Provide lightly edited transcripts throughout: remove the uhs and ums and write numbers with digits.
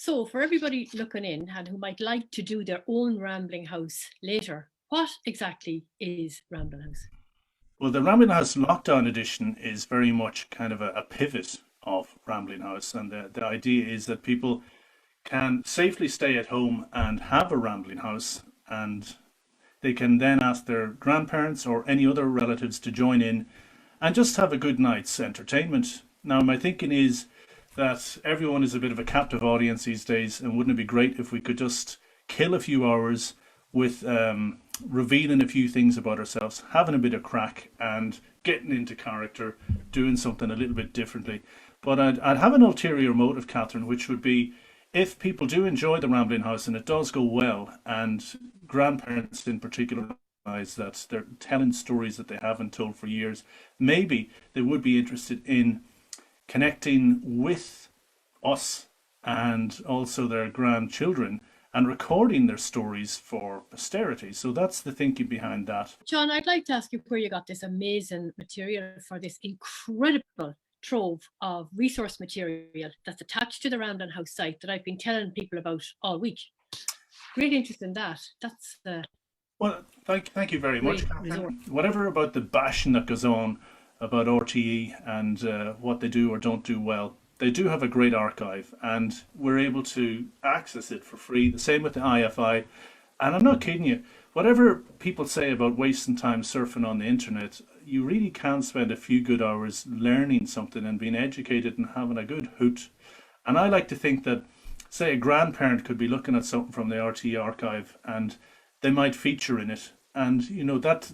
So, for everybody looking in and who might like to do their own Rambling House later, what exactly is Rambling House? Well, the Rambling House Lockdown Edition is very much kind of a pivot of Rambling House, and the idea is that people can safely stay at home and have a Rambling House, and they can then ask their grandparents or any other relatives to join in and just have a good night's entertainment. Now, my thinking is that everyone is a bit of a captive audience these days, and wouldn't it be great if we could just kill a few hours with revealing a few things about ourselves, having a bit of crack, and getting into character, doing something a little bit differently. But I'd have an ulterior motive, Catherine, which would be if people do enjoy the Rambling House and it does go well, and grandparents in particular realize that they're telling stories that they haven't told for years, maybe they would be interested in connecting with us and also their grandchildren and recording their stories for posterity. So that's the thinking behind that. John, I'd like to ask you where you got this amazing material for this incredible trove of resource material that's attached to the Rambling House site that I've been telling people about all week. Really interested in that. That's the Well, thank you very much. great resource. Whatever about the bashing that goes on about RTE and what they do or don't do well, they do have a great archive, and we're able to access it for free. The same with the IFI. And I'm not kidding you. Whatever people say about wasting time surfing on the internet, you really can spend a few good hours learning something and being educated and having a good hoot. And I like to think that, say, a grandparent could be looking at something from the RTE archive and they might feature in it. And, that,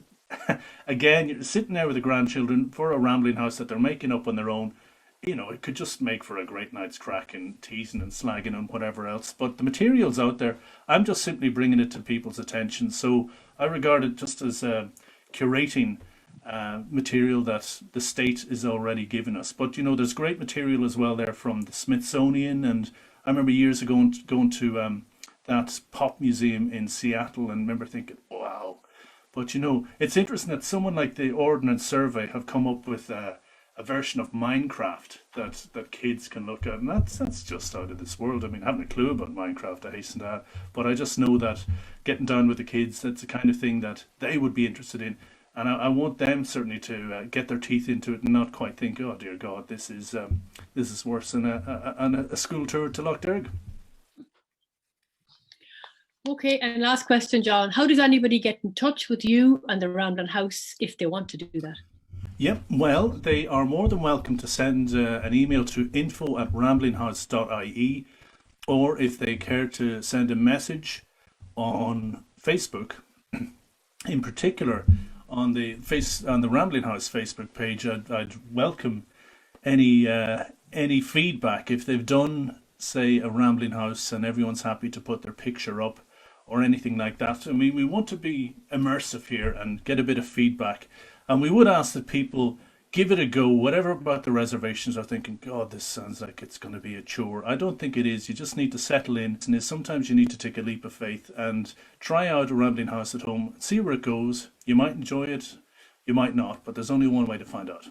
again, you're sitting there with the grandchildren for a Rambling House that they're making up on their own. It could just make for a great night's crack and teasing and slagging and whatever else. But the material's out there. I'm just simply bringing it to people's attention. So I regard it just as curating material that the state is already giving us. But there's great material as well there from the Smithsonian, and I remember years ago going to that pop museum in Seattle and remember thinking, wow. But it's interesting that someone like the Ordnance Survey have come up with a version of Minecraft that kids can look at, and that's just out of this world. I mean, I haven't a clue about Minecraft, I hasten to add, but I just know that getting down with the kids, that's the kind of thing that they would be interested in, and I want them certainly to get their teeth into it and not quite think, oh dear God, this is worse than a school tour to Lough Derg. Okay, and last question, John. How does anybody get in touch with you and the Rambling House if they want to do that? Yep, well, they are more than welcome to send an email to info@ramblinghouse.ie, or if they care to send a message on Facebook, in particular on the Rambling House Facebook page. I'd welcome any feedback if they've done, say, a Rambling House and everyone's happy to put their picture up or anything like that. I mean, we want to be immersive here and get a bit of feedback. And we would ask that people give it a go, whatever about the reservations are thinking, God, this sounds like it's going to be a chore. I don't think it is. You just need to settle in. And sometimes you need to take a leap of faith and try out a Rambling House at home, see where it goes. You might enjoy it, you might not, but there's only one way to find out.